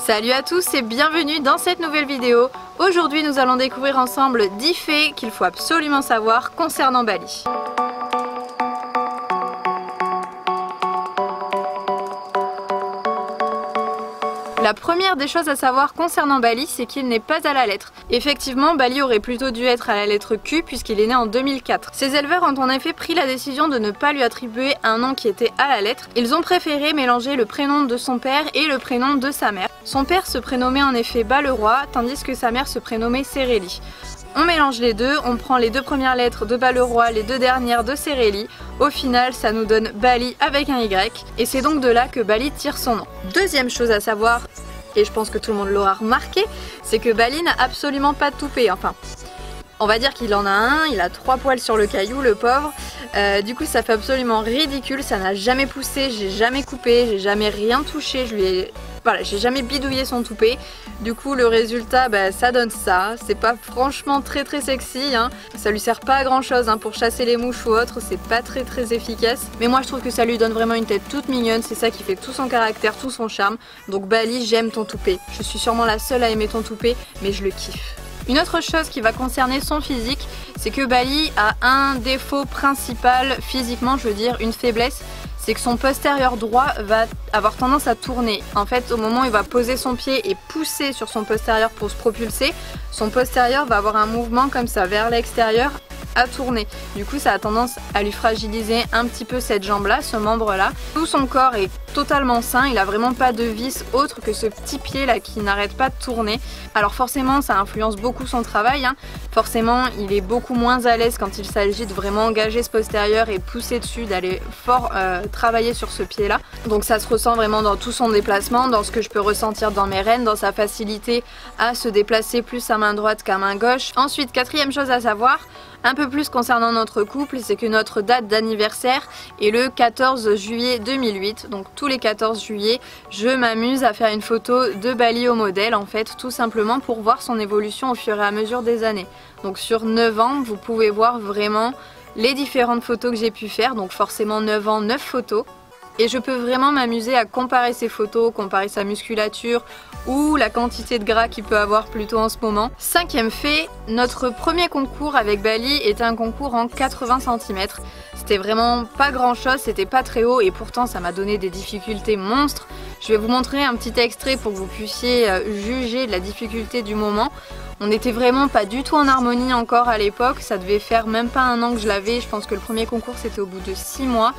Salut à tous et bienvenue dans cette nouvelle vidéo. Aujourd'hui nous allons découvrir ensemble 10 faits qu'il faut absolument savoir concernant Bali. La première des choses à savoir concernant Bali, c'est qu'il n'est pas à la lettre. Effectivement, Bali aurait plutôt dû être à la lettre Q puisqu'il est né en 2004. Ses éleveurs ont en effet pris la décision de ne pas lui attribuer un nom qui était à la lettre. Ils ont préféré mélanger le prénom de son père et le prénom de sa mère. Son père se prénommait en effet Baleroy, tandis que sa mère se prénommait Sereli. On mélange les deux, on prend les deux premières lettres de Baleroy, les deux dernières de Sereli. Au final, ça nous donne Bali avec un Y, et c'est donc de là que Bali tire son nom. Deuxième chose à savoir, et je pense que tout le monde l'aura remarqué, c'est que Bali n'a absolument pas de toupet. Enfin, on va dire qu'il en a un, il a 3 poils sur le caillou, le pauvre. Du coup, ça fait absolument ridicule, ça n'a jamais poussé, j'ai jamais coupé, j'ai jamais rien touché, j'ai jamais bidouillé son toupet. Du coup le résultat ça donne ça. C'est pas franchement très sexy hein. Ça lui sert pas à grand chose hein, pour chasser les mouches ou autre. C'est pas très efficace. Mais moi je trouve que ça lui donne vraiment une tête toute mignonne. C'est ça qui fait tout son caractère, tout son charme. Donc Bali, j'aime ton toupet. Je suis sûrement la seule à aimer ton toupet, mais je le kiffe. Une autre chose qui va concerner son physique, c'est que Bali a un défaut principal physiquement, je veux dire une faiblesse. C'est que son postérieur droit va avoir tendance à tourner. En fait, au moment où il va poser son pied et pousser sur son postérieur pour se propulser, son postérieur va avoir un mouvement comme ça vers l'extérieur à tourner. Du coup, ça a tendance à lui fragiliser un petit peu cette jambe-là, ce membre-là. Tout son corps est totalement sain, il a vraiment pas de vis autre que ce petit pied-là qui n'arrête pas de tourner. Alors forcément, ça influence beaucoup son travail. Hein. Forcément, il est beaucoup moins à l'aise quand il s'agit de vraiment engager ce postérieur et pousser dessus, d'aller fort travailler sur ce pied-là. Donc ça se ressent vraiment dans tout son déplacement, dans ce que je peux ressentir dans mes rênes, dans sa facilité à se déplacer plus à main droite qu'à main gauche. Ensuite, quatrième chose à savoir, un peu plus concernant notre couple, c'est que notre date d'anniversaire est le 14 juillet 2008. Donc tous les 14 juillet, je m'amuse à faire une photo de Bali au modèle en fait, tout simplement pour voir son évolution au fur et à mesure des années. Donc sur 9 ans, vous pouvez voir vraiment les différentes photos que j'ai pu faire. Donc forcément 9 ans, 9 photos. Et je peux vraiment m'amuser à comparer ces photos, comparer sa musculature ou la quantité de gras qu'il peut avoir plutôt en ce moment. Cinquième fait, notre premier concours avec Bali était un concours en 80 cm. C'était vraiment pas grand chose, c'était pas très haut et pourtant ça m'a donné des difficultés monstres. Je vais vous montrer un petit extrait pour que vous puissiez juger de la difficulté du moment. On n'était vraiment pas du tout en harmonie encore à l'époque, ça devait faire même pas un an que je l'avais, je pense que le premier concours c'était au bout de 6 mois.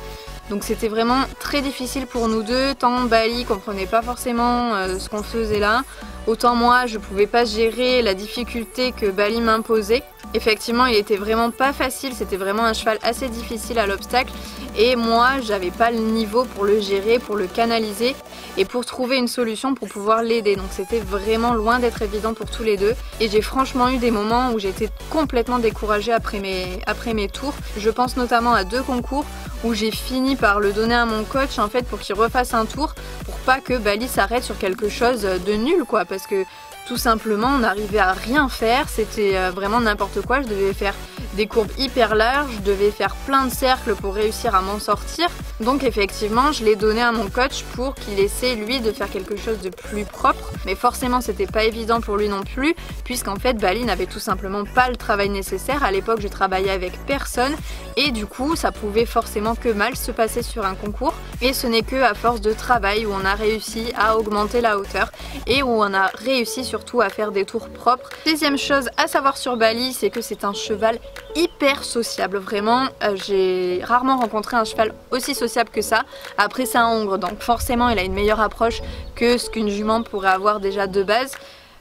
Donc c'était vraiment très difficile pour nous deux, tant Bali comprenait pas forcément ce qu'on faisait là, autant moi je pouvais pas gérer la difficulté que Bali m'imposait. Effectivement il était vraiment pas facile, c'était vraiment un cheval assez difficile à l'obstacle et moi j'avais pas le niveau pour le gérer, pour le canaliser et pour trouver une solution pour pouvoir l'aider. Donc c'était vraiment loin d'être évident pour tous les deux et j'ai franchement eu des moments où j'étais complètement découragée après mes tours. Je pense notamment à 2 concours où j'ai fini par le donner à mon coach en fait pour qu'il refasse un tour pour pas que Bali s'arrête sur quelque chose de nul quoi, parce que tout simplement on n'arrivait à rien faire, c'était vraiment n'importe quoi. Je devais faire des courbes hyper larges, je devais faire plein de cercles pour réussir à m'en sortir. Donc effectivement je l'ai donné à mon coach pour qu'il essaie lui de faire quelque chose de plus propre. Mais forcément c'était pas évident pour lui non plus, puisqu'en fait Bali n'avait tout simplement pas le travail nécessaire. À l'époque je travaillais avec personne et du coup ça pouvait forcément que mal se passer sur un concours. Et ce n'est que à force de travail où on a réussi à augmenter la hauteur et où on a réussi surtout à faire des tours propres. Deuxième chose à savoir sur Bali, c'est que c'est un cheval hyper sociable. Vraiment, j'ai rarement rencontré un cheval aussi sociable que ça. Après c'est un hongre, donc forcément il a une meilleure approche que ce qu'une jument pourrait avoir déjà de base.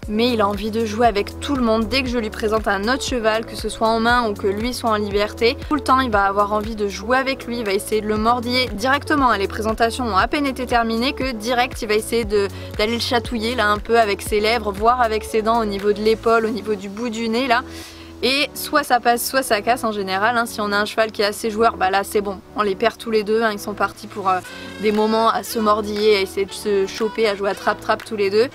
Mais il a envie de jouer avec tout le monde. Dès que je lui présente un autre cheval, que ce soit en main ou que lui soit en liberté, tout le temps il va avoir envie de jouer avec lui, il va essayer de le mordiller directement. Les présentations ont à peine été terminées que direct il va essayer d'aller le chatouiller là un peu avec ses lèvres, voire avec ses dents au niveau de l'épaule, au niveau du bout du nez là. Et soit ça passe, soit ça casse en général. Hein. Si on a un cheval qui est assez joueur, bah là c'est bon, on les perd tous les deux. Hein. Ils sont partis pour des moments à se mordiller, à essayer de se choper, à jouer à trappe-trappe tous les deux.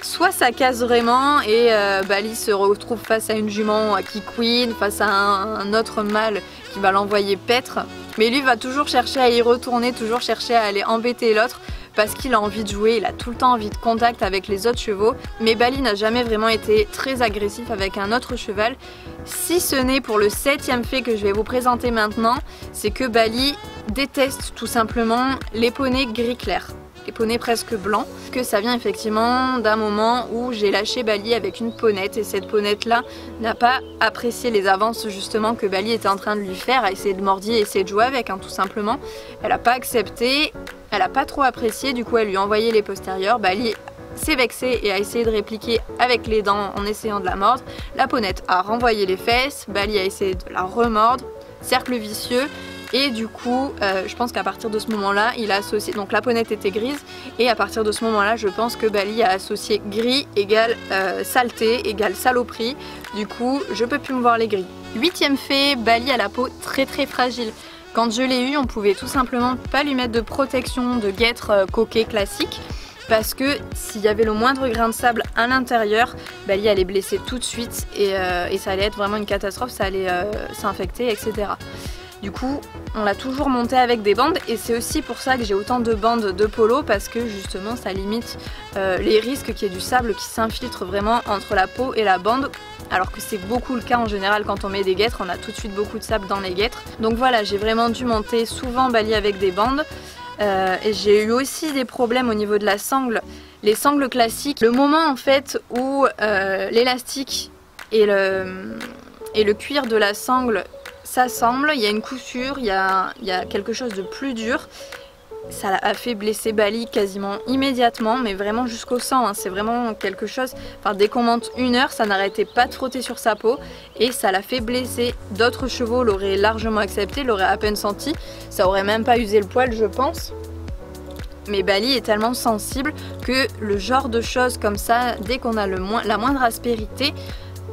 Soit ça casse vraiment et Bali se retrouve face à une jument qui queen, face à un autre mâle qui va l'envoyer paître. Mais lui va toujours chercher à y retourner, toujours chercher à aller embêter l'autre parce qu'il a envie de jouer, il a tout le temps envie de contact avec les autres chevaux. Mais Bali n'a jamais vraiment été très agressif avec un autre cheval, si ce n'est pour le 7e fait que je vais vous présenter maintenant, c'est que Bali déteste tout simplement les poneys gris clair. Les poneys presque blancs, que ça vient effectivement d'un moment où j'ai lâché Bali avec une ponette et cette ponette là n'a pas apprécié les avances justement que Bali était en train de lui faire, a essayé de mordiller, essayer de jouer avec tout simplement. Elle n'a pas accepté, elle n'a pas trop apprécié, du coup elle lui a envoyé les postérieurs. Bali s'est vexé et a essayé de répliquer avec les dents en essayant de la mordre. La ponette a renvoyé les fesses, Bali a essayé de la remordre, cercle vicieux. Et du coup, je pense qu'à partir de ce moment-là, il a associé... Donc la ponette était grise, et à partir de ce moment-là, je pense que Bali a associé gris égale saleté, égale saloperie. Du coup, je peux plus me voir les gris. 8e fait, Bali a la peau très fragile. Quand je l'ai eu, on pouvait tout simplement pas lui mettre de protection de guêtre coquet classique. Parce que s'il y avait le moindre grain de sable à l'intérieur, Bali allait blesser tout de suite et ça allait être vraiment une catastrophe, ça allait s'infecter, etc. Du coup, on l'a toujours monté avec des bandes et c'est aussi pour ça que j'ai autant de bandes de polo parce que justement ça limite les risques qu'il y ait du sable qui s'infiltre vraiment entre la peau et la bande. Alors que c'est beaucoup le cas en général quand on met des guêtres, on a tout de suite beaucoup de sable dans les guêtres. Donc voilà, j'ai vraiment dû monter souvent Bali avec des bandes. Et j'ai eu aussi des problèmes au niveau de la sangle. Les sangles classiques, le moment en fait où l'élastique et le cuir de la sangle s'assemblent, il y a une couture, il y a quelque chose de plus dur. Ça a fait blesser Bali quasiment immédiatement, mais vraiment jusqu'au sang, hein. C'est vraiment quelque chose, enfin dès qu'on monte 1 heure, ça n'arrêtait pas de frotter sur sa peau et ça l'a fait blesser. D'autres chevaux l'auraient largement accepté, l'auraient à peine senti, ça aurait même pas usé le poil je pense. Mais Bali est tellement sensible que le genre de choses comme ça, dès qu'on a la moindre aspérité,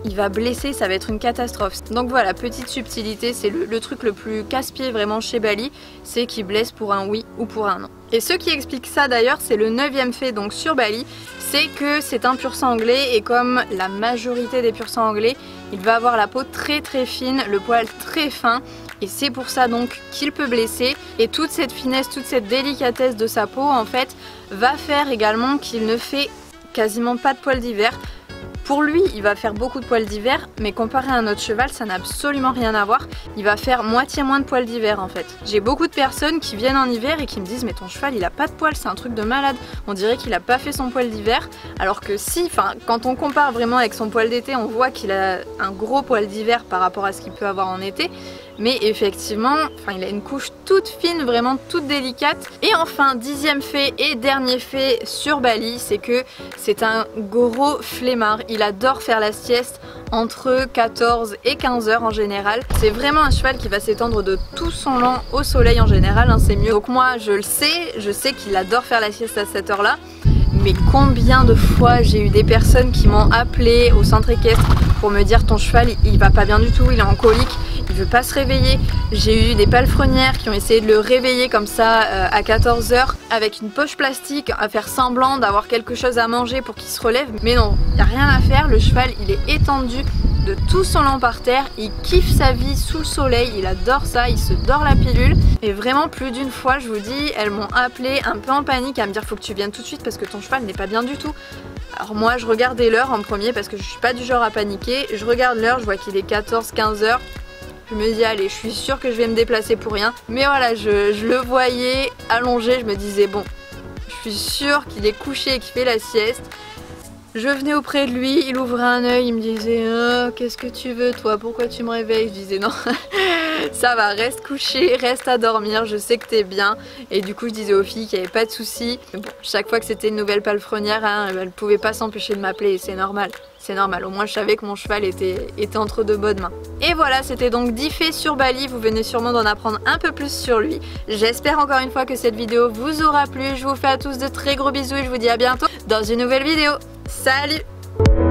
il va blesser, ça va être une catastrophe. Donc voilà, petite subtilité, c'est le truc le plus casse-pied vraiment chez Bali, c'est qu'il blesse pour un oui ou pour un non. Et ce qui explique ça d'ailleurs, c'est le 9e fait donc sur Bali, c'est que c'est un pur sang anglais et comme la majorité des pur sang anglais, il va avoir la peau très fine, le poil très fin. Et c'est pour ça donc qu'il peut blesser. Et toute cette finesse, toute cette délicatesse de sa peau en fait va faire également qu'il ne fait quasiment pas de poils d'hiver. Pour lui, il va faire beaucoup de poils d'hiver, mais comparé à un autre cheval, ça n'a absolument rien à voir. Il va faire moitié moins de poils d'hiver en fait. J'ai beaucoup de personnes qui viennent en hiver et qui me disent mais ton cheval il a pas de poils, c'est un truc de malade. On dirait qu'il a pas fait son poil d'hiver, alors que si, enfin quand on compare vraiment avec son poil d'été, on voit qu'il a un gros poil d'hiver par rapport à ce qu'il peut avoir en été. Mais effectivement, il a une couche toute fine, vraiment toute délicate. Et enfin, 10e fait et dernier fait sur Bali, c'est que c'est un gros flemmard. Il adore faire la sieste entre 14 et 15 heures en général. C'est vraiment un cheval qui va s'étendre de tout son long au soleil en général, hein, c'est mieux. Donc moi, je sais qu'il adore faire la sieste à cette heure-là. Mais combien de fois j'ai eu des personnes qui m'ont appelé au centre équestre pour me dire ton cheval il va pas bien du tout, il est en colique, il veut pas se réveiller. J'ai eu des palefrenières qui ont essayé de le réveiller comme ça à 14 h avec une poche plastique à faire semblant d'avoir quelque chose à manger pour qu'il se relève. Mais non, il n'y a rien à faire, le cheval il est étendu de tout son long par terre, il kiffe sa vie sous le soleil, il adore ça, il se dort la pilule. Et vraiment plus d'une fois, je vous dis, elles m'ont appelé un peu en panique à me dire faut que tu viennes tout de suite parce que ton cheval n'est pas bien du tout. Alors moi je regardais l'heure en premier parce que je suis pas du genre à paniquer, je regarde l'heure, je vois qu'il est 14-15 h. Je me dis allez, je suis sûre que je vais me déplacer pour rien. Mais voilà, je le voyais allongé, je me disais bon, je suis sûre qu'il est couché et qu'il fait la sieste. Je venais auprès de lui, il ouvrait un œil, il me disait oh, qu'est-ce que tu veux toi, pourquoi tu me réveilles? Je disais non, ça va, reste couché, reste à dormir, je sais que t'es bien. Et du coup je disais aux filles qu'il n'y avait pas de souci. Bon, chaque fois que c'était une nouvelle palefrenière, hein, elle pouvait pas s'empêcher de m'appeler et c'est normal. C'est normal, au moins je savais que mon cheval était entre de bonnes mains. Et voilà, c'était donc 10 faits sur Bali, vous venez sûrement d'en apprendre un peu plus sur lui. J'espère encore une fois que cette vidéo vous aura plu, je vous fais à tous de très gros bisous et je vous dis à bientôt dans une nouvelle vidéo. Salut!